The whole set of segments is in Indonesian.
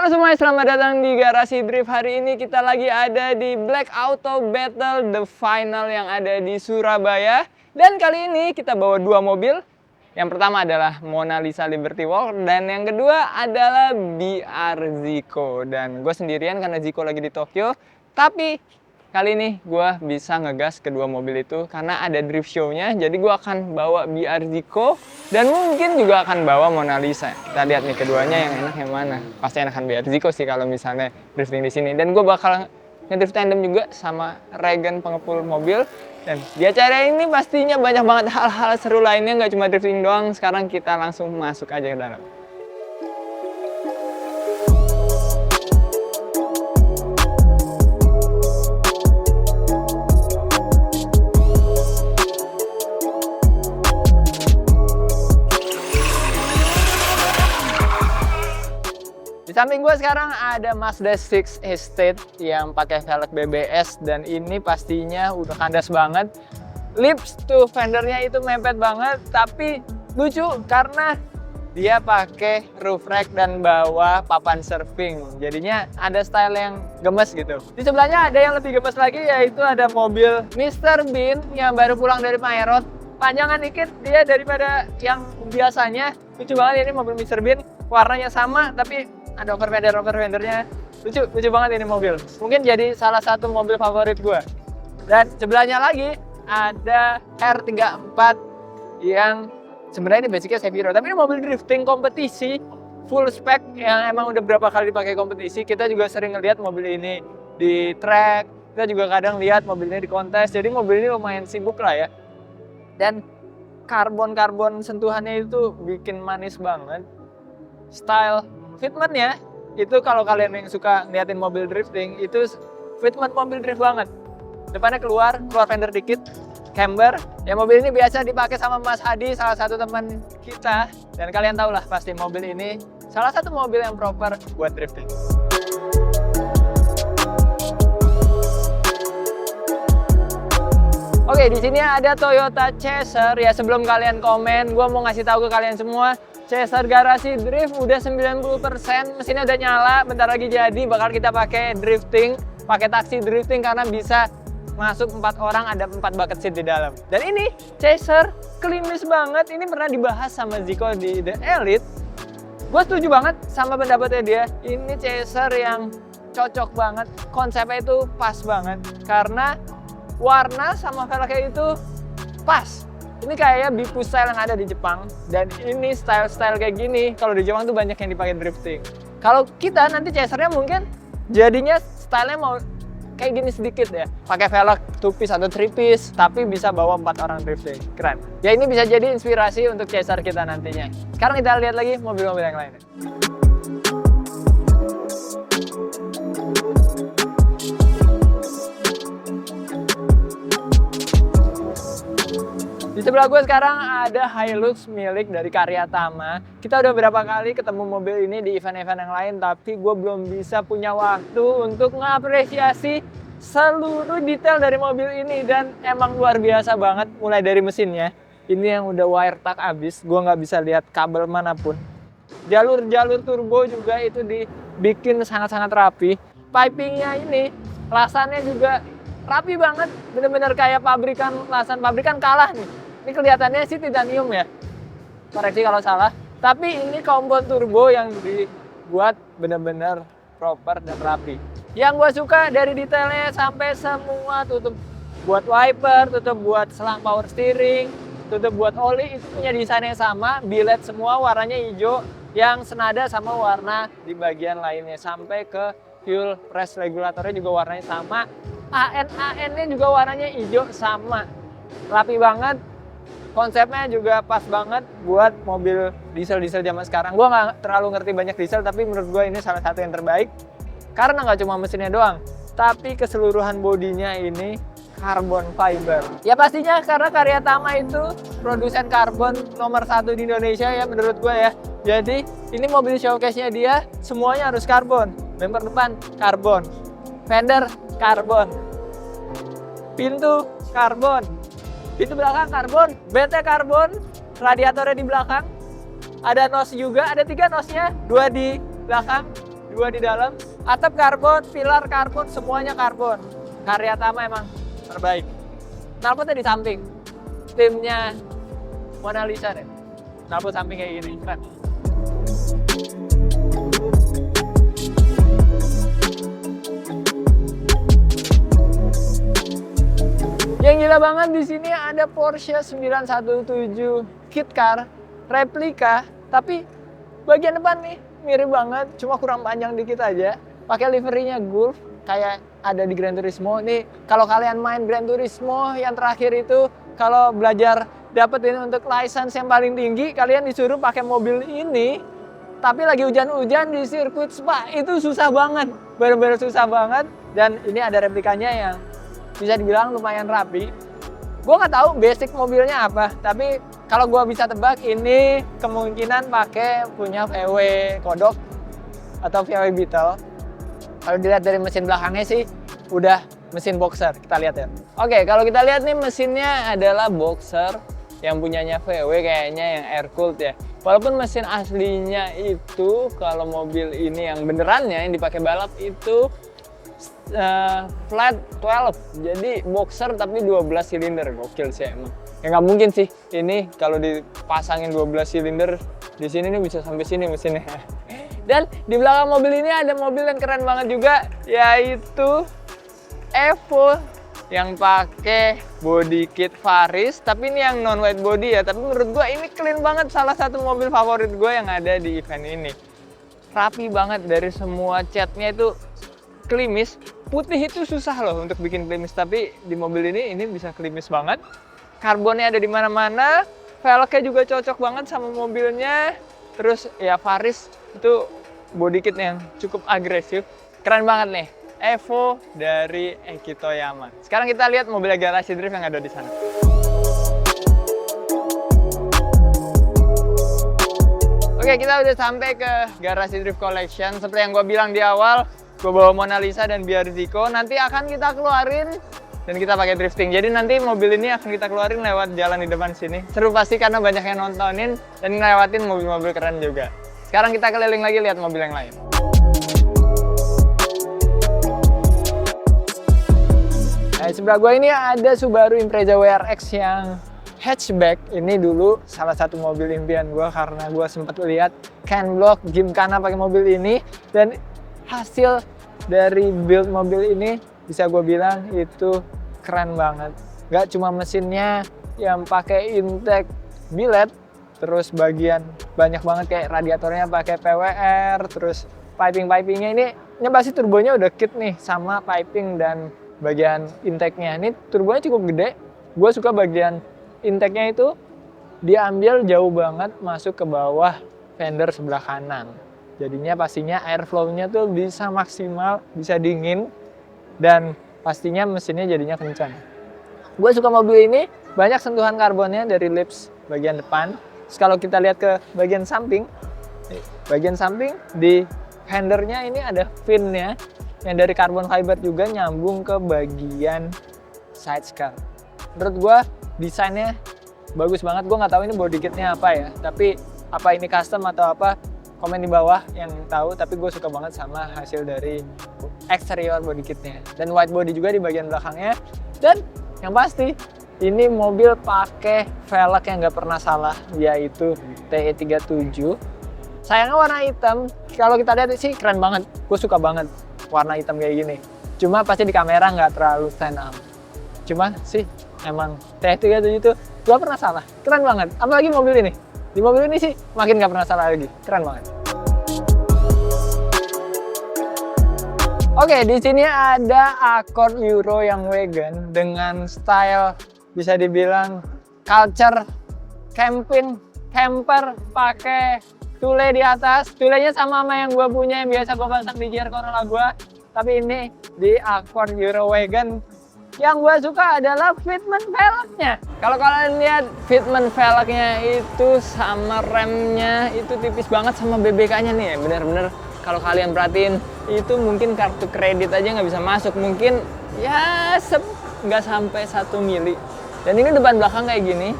Halo semuanya, selamat datang di Garasi Drift. Hari ini kita lagi ada di Black Auto Battle The Final yang ada di Surabaya. Dan kali ini kita bawa dua mobil. Yang pertama adalah Mona Lisa Liberty Walk dan yang kedua adalah BR Zico. Dan gue sendirian karena Zico lagi di Tokyo. Tapi kali ini gue bisa ngegas kedua mobil itu karena ada drift show-nya. Jadi gue akan bawa BR Zico dan mungkin juga akan bawa Mona Lisa. Kita lihat nih keduanya yang enak yang mana. Pasti enakan BR Zico sih kalau misalnya drifting di sini. Dan gue bakal ngedrift tandem juga sama Regan pengepul mobil. Dan di acara ini pastinya banyak banget hal-hal seru lainnya, nggak cuma drifting doang. Sekarang kita langsung masuk aja ke dalam. Di samping gue sekarang ada Mazda 6 Estate yang pakai velg BBS dan ini pastinya udah kandas banget. Lips to fendernya itu mepet banget, tapi lucu karena dia pakai roof rack dan bawah papan surfing. Jadinya ada style yang gemes gitu. Di sebelahnya ada yang lebih gemes lagi, yaitu ada mobil Mr. Bean yang baru pulang dari Maerot. Panjangan dikit dia daripada yang biasanya. Lucu banget ini mobil Mr. Bean, warnanya sama tapi ada overfendernya. Lucu banget ini mobil. Mungkin jadi salah satu mobil favorit gue. Dan sebelahnya lagi ada R34 yang sebenarnya ini basicnya Seviro, tapi ini mobil drifting kompetisi full spec yang emang udah berapa kali dipakai kompetisi. Kita juga sering ngeliat mobil ini di track, kita juga kadang lihat mobil ini di kontes. Jadi mobil ini lumayan sibuk lah ya. Dan karbon sentuhannya itu bikin manis banget. Style fitmentnya itu kalau kalian yang suka ngeliatin mobil drifting itu fitment mobil drift banget. Depannya keluar fender dikit, camber. Ya mobil ini biasa dipakai sama Mas Hadi, salah satu teman kita. Dan kalian tahu lah pasti mobil ini salah satu mobil yang proper buat drifting. Oke, di sini ada Toyota Chaser. Ya sebelum kalian komen, gue mau ngasih tahu ke kalian semua. Chaser Garasi Drift udah 90%, mesinnya udah nyala, bentar lagi jadi. Bakal kita pakai drifting, pakai taksi drifting karena bisa masuk 4 orang, ada 4 bucket seat di dalam. Dan ini Chaser klimis banget, ini pernah dibahas sama Zico di The Elite. Gue setuju banget sama pendapatnya dia. Ini Chaser yang cocok banget, konsepnya itu pas banget karena warna sama velgnya itu pas. Ini kayak Bifu style yang ada di Jepang, dan ini style-style kayak gini kalau di Jepang tuh banyak yang dipakai drifting. Kalau kita nanti Chasernya mungkin jadinya stylenya mau kayak gini sedikit ya, pakai velg 2 piece atau 3 piece, tapi bisa bawa 4 orang drifting, keren. Ya ini bisa jadi inspirasi untuk Chaser kita nantinya. Sekarang kita lihat lagi mobil-mobil yang lainnya. Di sebelah gue sekarang ada Hilux milik dari Karyatama. Kita udah berapa kali ketemu mobil ini di event-event yang lain, tapi gue belum bisa punya waktu untuk mengapresiasi seluruh detail dari mobil ini. Dan emang luar biasa banget, mulai dari mesinnya. Ini yang udah wire tag abis, gue nggak bisa lihat kabel manapun. Jalur-jalur turbo juga itu dibikin sangat-sangat rapi. Pipingnya ini, lasannya juga rapi banget, bener-bener kayak lasan pabrikan kalah nih. Ini kelihatannya sih titanium ya, koreksi kalau salah. Tapi ini kompon turbo yang dibuat bener-bener proper dan rapi. Yang gue suka dari detailnya sampai semua tutup buat wiper, tutup buat selang power steering, tutup buat oli, itu punya desainnya sama. Biled semua warnanya hijau yang senada sama warna di bagian lainnya. Sampai ke fuel press regulatornya juga warnanya sama. AN-nya juga warnanya hijau sama. Rapi banget. Konsepnya juga pas banget buat mobil diesel-diesel zaman sekarang. Gue nggak terlalu ngerti banyak diesel, tapi menurut gue ini salah satu yang terbaik. Karena nggak cuma mesinnya doang, tapi keseluruhan bodinya ini carbon fiber. Ya pastinya karena Karyatama itu produsen karbon nomor 1 di Indonesia ya menurut gue ya. Jadi ini mobil showcase-nya dia semuanya harus karbon. Bumper depan karbon, fender karbon, pintu karbon, pintu belakang karbon, BT karbon, radiatornya di belakang, ada nos juga, ada 3 nosnya, 2 di belakang, 2 di dalam. Atap karbon, pilar karbon, semuanya karbon. Karyatama emang terbaik. Knalpotnya di samping. Timnya Mona Lisa deh. Knalpot samping kayak gini, keren. Yang gila banget di sini ada Porsche 917 kit car replika, tapi bagian depan nih mirip banget, cuma kurang panjang dikit aja. Pakai liverinya Gulf kayak ada di Gran Turismo. Nih kalau kalian main Gran Turismo yang terakhir itu, kalau belajar dapetin untuk license yang paling tinggi, kalian disuruh pakai mobil ini. Tapi lagi hujan-hujan di sirkuit Spa itu susah banget, bener-bener susah banget. Dan ini ada replikanya yang bisa dibilang lumayan rapi. Gue nggak tahu basic mobilnya apa, tapi kalau gue bisa tebak ini kemungkinan pakai punya VW Kodok atau VW Beetle. Kalau dilihat dari mesin belakangnya sih udah mesin boxer, kita lihat ya. Oke, kalau kita lihat nih mesinnya adalah boxer yang punyanya VW, kayaknya yang air cooled ya. Walaupun mesin aslinya itu kalau mobil ini yang benerannya yang dipakai balap itu flat 12, jadi boxer tapi 12 silinder, gokil sih emang. Ya nggak mungkin sih ini kalau dipasangin 12 silinder di sini nih bisa sampai sini mesinnya. Dan di belakang mobil ini ada mobil yang keren banget juga, yaitu Evo yang pakai body kit Faris, tapi ini yang non white body ya. Tapi menurut gua ini clean banget, salah satu mobil favorit gue yang ada di event ini. Rapi banget, dari semua catnya itu klimis. Putih itu susah loh untuk bikin klimis, tapi di mobil ini bisa klimis banget. Karbonnya ada di mana-mana, velgnya juga cocok banget sama mobilnya. Terus ya Faris itu body kit yang cukup agresif. Keren banget nih, Evo dari Eki Toyama. Sekarang kita lihat mobil garasi drift yang ada di sana. Oke, kita udah sampai ke garasi drift collection. Seperti yang gue bilang di awal, gue bawa Mona Lisa dan Biarziko, nanti akan kita keluarin dan kita pakai drifting. Jadi nanti mobil ini akan kita keluarin lewat jalan di depan sini. Seru pasti karena banyak yang nontonin dan ngelewatin mobil-mobil keren juga. Sekarang kita keliling lagi lihat mobil yang lain. Nah, sebelah gue ini ada Subaru Impreza WRX yang hatchback. Ini dulu salah satu mobil impian gue karena gue sempat lihat Ken Block Gymkhana pakai mobil ini, dan hasil dari build mobil ini bisa gue bilang itu keren banget. Gak cuma mesinnya yang pakai intake billet, terus bagian banyak banget kayak radiatornya pakai PWR, terus piping-pipingnya ini pasti turbonya udah kit nih sama piping dan bagian intake-nya. Ini turbonya cukup gede. Gue suka bagian intake-nya itu diambil jauh banget masuk ke bawah fender sebelah kanan. Jadinya pastinya airflow-nya tuh bisa maksimal, bisa dingin, dan pastinya mesinnya jadinya kencang. Gue suka mobil ini, banyak sentuhan karbonnya dari lips bagian depan. Terus kalau kita lihat ke bagian samping di fendernya ini ada fin-nya yang dari carbon fiber juga nyambung ke bagian side skirt. Menurut gue desainnya bagus banget. Gue nggak tahu ini body kitnya apa ya, tapi apa ini custom atau apa, komen di bawah yang tahu. Tapi gue suka banget sama hasil dari eksterior body kitnya, dan white body juga di bagian belakangnya. Dan yang pasti ini mobil pakai velg yang nggak pernah salah, yaitu TE37. Sayangnya warna hitam. Kalau kita lihat sih keren banget, gue suka banget warna hitam kayak gini. Cuma pasti di kamera nggak terlalu stand out. Cuma sih emang TE37 itu gak pernah salah, keren banget. Apalagi mobil ini. Di mobil ini sih makin gak pernah salah lagi, keren banget. Oke, di sini ada Accord Euro yang wagon dengan style bisa dibilang culture camping, camper, pakai tule di atas. Tulenya sama yang gue punya yang biasa gue pasang di GR Corolla gue. Tapi ini di Accord Euro wagon. Yang gue suka adalah fitment velgnya. Kalau kalian lihat fitment velgnya itu sama remnya itu tipis banget sama BBK-nya nih ya. Bener-bener kalau kalian perhatiin itu mungkin kartu kredit aja nggak bisa masuk. Mungkin ya nggak sampai 1 mili. Dan ini depan belakang kayak gini.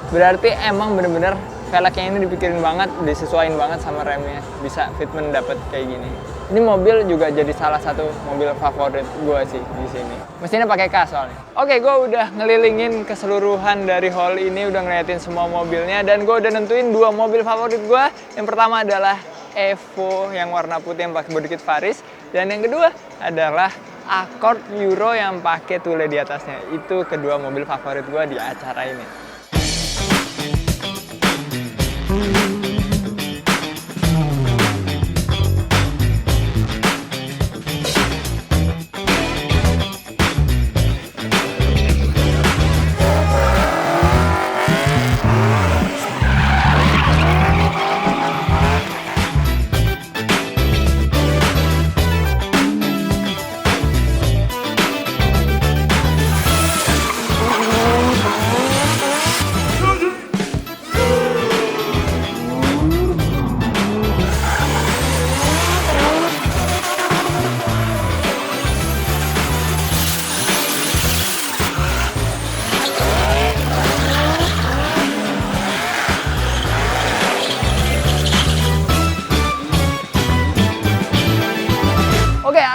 Berarti emang bener-bener velgnya ini dipikirin banget, disesuaiin banget sama remnya. Bisa fitment dapet kayak gini. Ini mobil juga jadi salah satu mobil favorit gue sih di sini. Mesinnya pakai kas soalnya. Oke, gue udah ngelilingin keseluruhan dari hall ini, udah ngeliatin semua mobilnya, dan gue udah nentuin 2 mobil favorit gue. Yang pertama adalah Evo yang warna putih yang pakai body kit Faris, dan yang kedua adalah Accord Euro yang pakai tule di atasnya. Itu kedua mobil favorit gue di acara ini.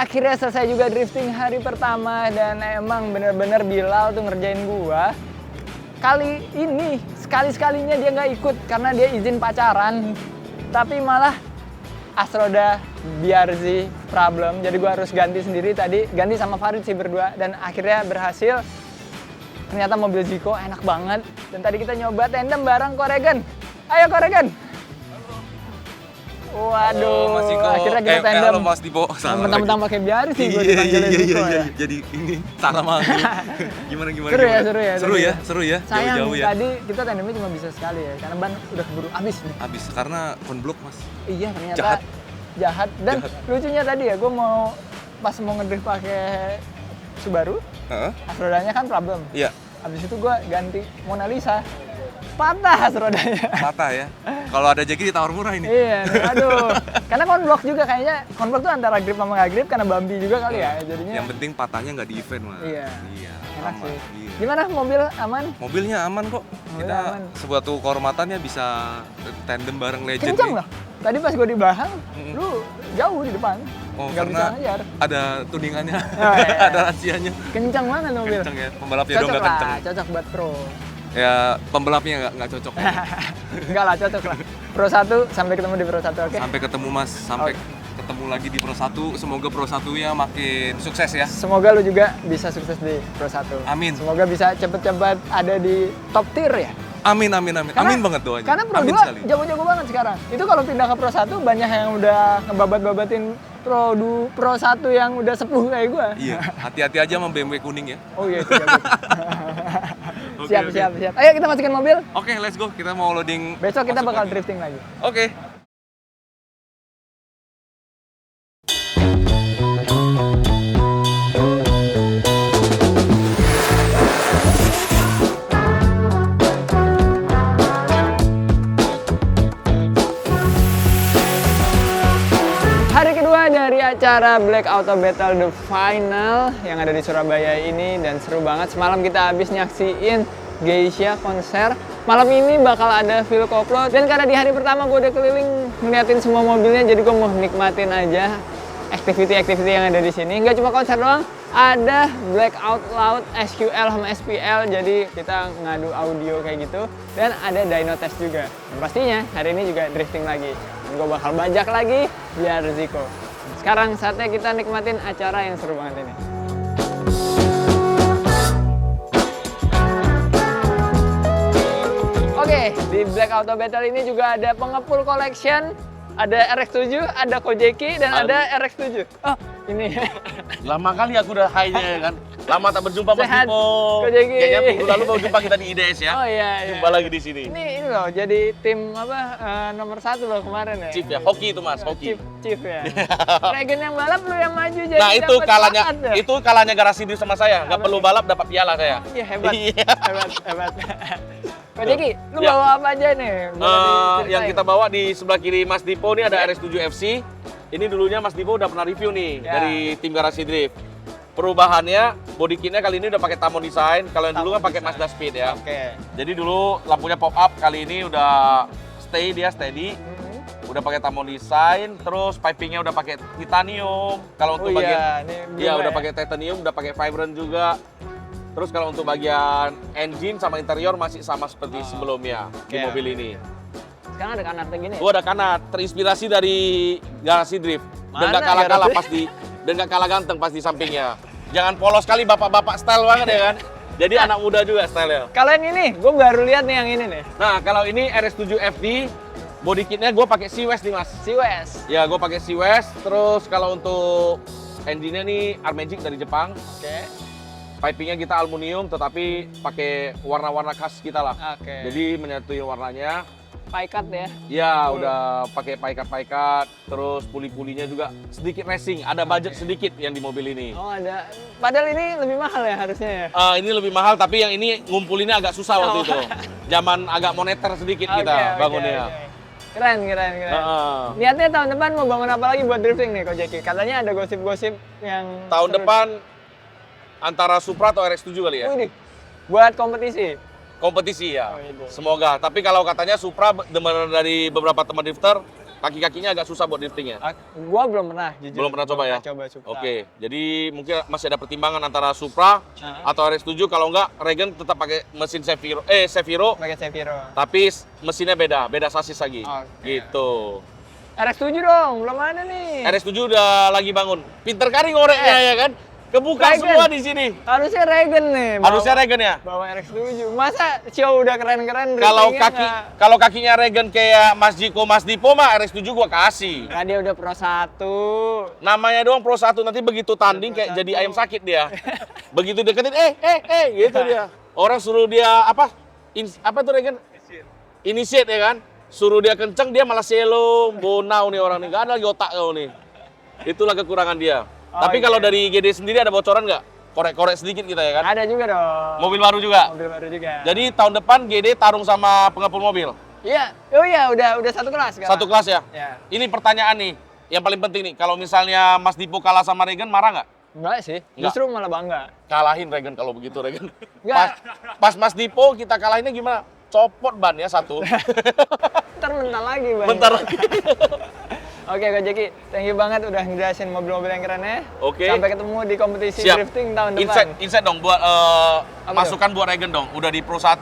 Akhirnya selesai juga drifting hari pertama, dan emang bener-bener Bilal tuh ngerjain gua. Kali ini sekali-sekalinya dia nggak ikut karena dia izin pacaran, tapi malah Asroda BRZ problem, jadi gua harus ganti sendiri tadi, ganti sama Farid sih berdua, dan akhirnya berhasil. Ternyata mobil Ziko enak banget, dan tadi kita nyoba tandem bareng Koregan. Ayo Koregan! Waduh, Mas Ziko. akhirnya kita tandem. Halo Mas Dipo. Mentang-mentang pakai biar sih gue dipanggilin Ziko ya. Jadi ini salah manggil. Gimana? Seru ya. Sayang Jauh-jauh ya. tadi kita tandemnya cuma bisa sekali ya, karena ban udah keburu habis nih. Habis karena konblok Mas. Iya, ternyata jahat. Dan lucunya tadi ya, gue mau pas mau ngedrift pakai Subaru, rodanya kan problem. Iya. Habis itu gue ganti Mona Lisa. Patah rodanya. Patah ya. Kalau ada Jeki ditawar murah ini. Iya, aduh. Karena konblok juga kayaknya. Konblok tuh antara grip sama nggak grip karena bumpy juga kali ya. Jadinya. Yang penting patahnya nggak di event Mas. Iya. Enak aman. sih. Iya. Gimana mobil aman? Mobilnya aman kok. Kita aman. suatu kehormatannya bisa tandem bareng legend. Kencang nih. loh. Tadi pas gue di belakang, lu jauh di depan. Oh, nggak bisa karena ngejar. ada tuningannya, iya. ada rahasianya. Kencang banget mobil. Kencang ya, pembalapnya dong Cocok nggak lah, kencang. cocok buat pro. Ya, pembalapnya nggak cocok. Enggak lah, cocok lah. Pro 1, sampai ketemu di Pro 1, oke? Sampai ketemu Mas, sampai ketemu lagi di Pro 1. Semoga Pro 1-nya makin sukses ya. Semoga lu juga bisa sukses di Pro 1. Amin. Semoga bisa cepet-cepet ada di top tier ya. Amin. Amin banget doanya. Karena Pro 2 jago-jago banget sekarang. Itu kalau pindah ke Pro 1 banyak yang udah ngebabat-babatin Pro 1 yang udah sepuh kayak gue. Iya, hati-hati aja sama BMW kuning ya. Oh iya, itu jago. Siap. Ayo kita masukin mobil. Oke, let's go. Kita mau loading. Besok kita bakal lagi. drifting lagi. Oke. Hari kedua dari acara Black Auto Battle The Final yang ada di Surabaya ini, dan seru banget. Semalam kita habis nyaksiin Geisha konser. Malam ini bakal ada Phil Koplo, dan karena di hari pertama gue udah keliling ngeliatin semua mobilnya, jadi gue mau nikmatin aja activity yang ada di sini. Nggak cuma konser doang, ada Blackout Loud, SQL sama SPL, jadi kita ngadu audio kayak gitu, dan ada dyno test juga. Dan pastinya hari ini juga drifting lagi. Gue bakal bajak lagi biar Ziko. Sekarang saatnya kita nikmatin acara yang seru banget ini. Oke, di Black Auto Battle ini juga ada pengepul collection, ada RX-7, ada Kojeki, dan ada RX-7. Oh, ini. Lama kali aku udah high-nya kan. Lama tak berjumpa Mas Sehat, Dipo. Kojeki. Kayaknya minggu lalu baru jumpa kita di IDS ya. Oh iya. Jumpa lagi di sini. Ini loh, jadi tim apa nomor 1 loh kemarin ya. Chief ya, hoki itu Mas, hoki. Chief ya. Regen yang balap lu yang maju jadi. Nah itu dapet kalahnya, bakat ya? itu kalahnya garasi di sama saya. Nggak perlu balap dapat piala saya. Iya hebat. Iya. hebat. Kojeki, lu Ya. bawa apa aja nih? Boleh diceritain? Yang kita bawa di sebelah kiri Mas Dipo ini ada RX-7 FC. Ini dulunya Mas Dipo udah pernah review nih Ya. dari tim garasi drift. Perubahannya, body kitnya kali ini udah pakai Tamon Design. Kalau yang dulu kan pakai Mazda Speed ya. Oke. Jadi dulu lampunya pop up, kali ini udah stay dia steady. Udah pakai Tamon Design, terus pipingnya udah pakai titanium. Kalau untuk bagian udah pakai titanium, udah pakai Vibrant juga. Terus kalau untuk bagian engine sama interior masih sama seperti sebelumnya di mobil ini. Sekarang ada kanatnya gini. Ada kanat, terinspirasi dari Garasi Drift. Dan nggak kalah-kalah pasti, dan nggak kalah ganteng pas di sampingnya. Jangan polos kali bapak-bapak style banget ya kan. Jadi anak muda juga style-nya. Kalau yang ini, gue baru lihat nih yang ini nih. Nah, kalau ini RS7 FD, body kitnya gue pakai Seawest nih mas. Seawest. Ya, gue pakai Seawest. Terus kalau untuk engine-nya nih Armagic dari Jepang. Oke. Pipingnya kita aluminium, tetapi pakai warna-warna khas kita lah. Oke. Jadi menyatuin warnanya. Pie-cut ya? Ya, udah pakai pie-cut, terus puli-pulinya juga sedikit racing. Ada budget sedikit yang di mobil ini. Oh ada. Padahal ini lebih mahal ya harusnya ya? Ini lebih mahal, tapi yang ini ngumpulinnya agak susah waktu itu. Zaman agak moneter sedikit kita bangunnya. Keren. Niatnya tahun depan mau bangun apa lagi buat drifting nih Ko Jeki? Katanya ada gosip-gosip yang tahun depan antara Supra atau RX-7 kali ya? Wih, buat kompetisi? Kompetisi ya, gitu. Semoga. Tapi kalau katanya Supra dari beberapa teman drifter, kaki-kakinya agak susah buat driftingnya. Gua belum pernah, jujur. Belum pernah coba ya? Coba Supra. Oke, jadi mungkin masih ada pertimbangan antara Supra atau RX-7. Kalau enggak, Regen tetap pakai mesin Seviro. Pakai Seviro. Tapi mesinnya beda sasis lagi. Gitu. RX-7 dong, belum ada nih. RX-7 udah lagi bangun. Pinter kali ngoreknya ya kan? Kebuka Regen. semua di sini. Harusnya Regen nih. Harusnya Regen ya? Bawa RX-7. Masa show udah keren-keren Kalau kakinya Regen kayak Mas Jiko, Mas Dipo mah RX-7 gua kasih. Nah, dia udah Pro 1. Namanya doang Pro 1, nanti begitu tanding kayak jadi ayam sakit dia. Begitu deketin gitu dia. Orang suruh dia apa tuh Regen? Initiate ya kan? Suruh dia kenceng, dia malah selo, bonau nih orang nih. Gak ada lagi otak kau nih. Itulah kekurangan dia. Tapi kalau dari GD sendiri ada bocoran nggak? Korek-korek sedikit kita ya kan? Ada juga dong. Mobil baru juga? Mobil baru juga. Jadi tahun depan GD tarung sama pengepul mobil? Iya. Oh iya, udah satu kelas sekarang. Satu kelas ya? Ya. Ini pertanyaan nih, yang paling penting nih. Kalau misalnya Mas Dipo kalah sama Regen, marah nggak? Enggak sih, justru malah bangga. Kalahin Regen kalau begitu Regen. Enggak. Pas Mas Dipo kita kalahinnya gimana? Copot ban ya satu. Ntar bentar lagi Bang. Bentar lagi. Oke, Ko Jeki, thank you banget udah ngejelasin mobil-mobil yang keren ya. Oke. Sampai ketemu di kompetisi drifting tahun depan. Insight dong buat masukan buat Regen dong. Udah di Pro 1,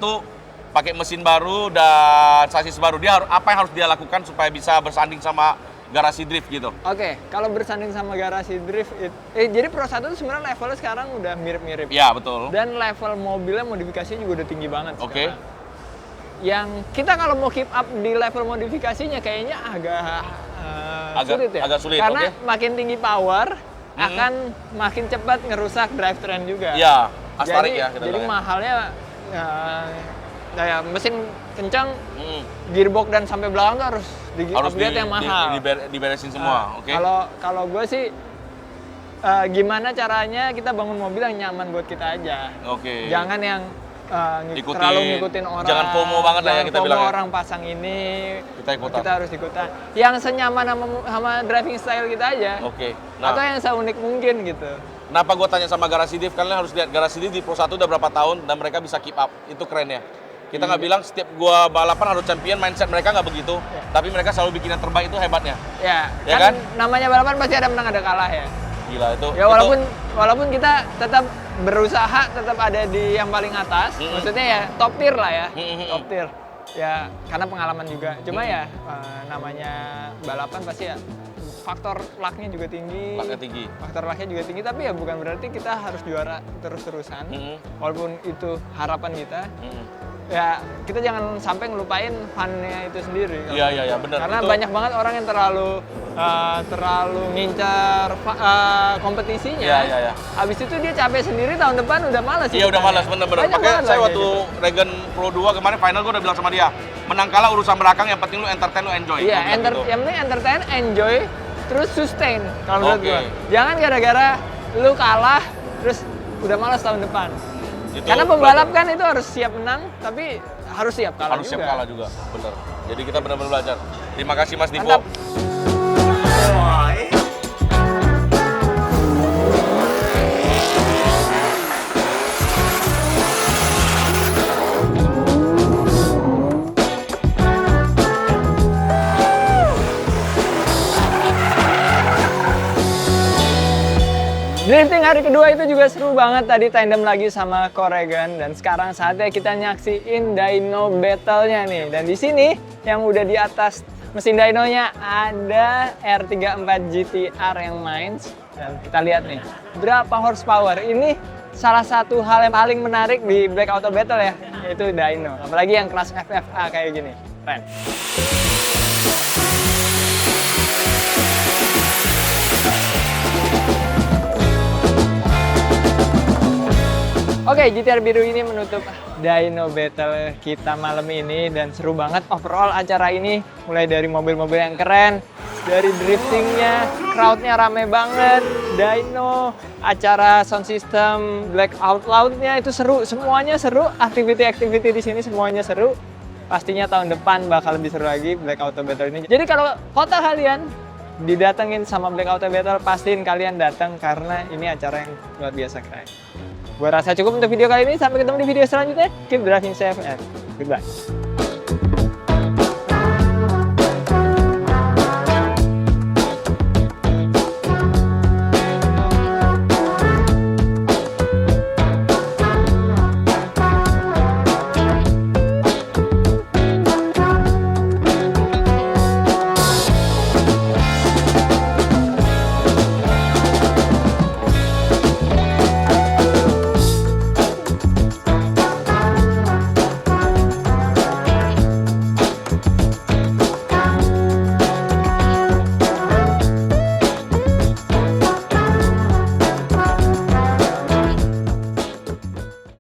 pakai mesin baru dan sasis baru. Dia apa yang harus dia lakukan supaya bisa bersanding sama Garasi Drift gitu? Oke, kalau bersanding sama Garasi Drift, jadi Pro 1 itu sebenarnya levelnya sekarang udah mirip-mirip. Iya, betul. Dan level mobilnya modifikasinya juga udah tinggi banget Oke. sekarang. Yang kita kalau mau keep up di level modifikasinya kayaknya agak sulit ya. Agak sulit, karena makin tinggi power akan makin cepat ngerusak drivetrain juga. Iya, astarik ya. Jadi mahalnya kayak mesin kencang, gearbox dan sampai belakang tuh harus upgrade yang mahal. Diberesin semua, oke. Kalau gue sih gimana caranya kita bangun mobil yang nyaman buat kita aja. Oke. Jangan yang terlalu ngikutin orang. Jangan FOMO banget lah ya kita bilang. Orang pasang ini, kita harus ikutan. Yang senyaman sama driving style kita aja. Oke. Atau yang seunik mungkin gitu. Kenapa gue tanya sama Garasi Drift? Kalian harus lihat Garasi Drift di Pro 1 udah berapa tahun dan mereka bisa keep up. Itu keren ya. Kita nggak bilang setiap gua balapan harus champion, mindset mereka nggak begitu. Tapi mereka selalu bikin yang terbaik, itu hebatnya. Ya kan? Namanya balapan pasti ada menang ada kalah ya. Gila itu. Ya walaupun kita tetap berusaha tetap ada di yang paling atas, maksudnya ya top tier lah ya, top tier. Ya karena pengalaman juga. Cuma ya namanya balapan pasti ya faktor luck-nya juga tinggi. Faktor luck-nya juga tinggi, tapi ya bukan berarti kita harus juara terus-terusan. Walaupun itu harapan kita. Ya kita jangan sampai ngelupain fun-nya itu sendiri. Iya benar. Karena banyak banget orang yang terlalu ngincar kompetisinya. Iya. Habis itu dia capek sendiri, tahun depan udah malas. Iya udah malas, bener-bener. Makanya saya waktu Regen Pro 2 kemarin final gue udah bilang sama dia, menang kalah urusan belakang, yang penting lu entertain, lu enjoy. Iya, yang penting entertain, enjoy, terus sustain kalau menurut gue. Jangan gara-gara lu kalah terus udah malas tahun depan. Karena pembalap kan itu harus siap menang, tapi harus siap kalah juga. Harus siap kalah juga, bener. Jadi kita benar-benar belajar. Terima kasih Mas Dipo. Mantap. Drifting hari kedua itu juga seru banget, tadi tandem lagi sama Coregan dan sekarang saatnya kita nyaksiin dyno battle-nya nih. Dan di sini yang udah di atas mesin dynonya ada R34 GTR yang main. Dan kita lihat nih berapa horsepower. Ini salah satu hal yang paling menarik di Black Auto Battle ya, yaitu dyno. Apalagi yang kelas FFA kayak gini. Keren. Oke, GTR biru ini menutup dyno battle kita malam ini dan seru banget overall acara ini. Mulai dari mobil-mobil yang keren, dari driftingnya, crowdnya rame banget, dyno, acara sound system, Black Out Loud-nya itu seru, semuanya seru, activity-activity di sini semuanya seru. Pastinya tahun depan bakal lebih seru lagi Black Auto Battle ini. Jadi kalau kota kalian didatengin sama Black Auto Battle, pastiin kalian datang karena ini acara yang luar biasa keren. Gua rasa cukup untuk video kali ini. Sampai ketemu di video selanjutnya. Keep driving safe and goodbye.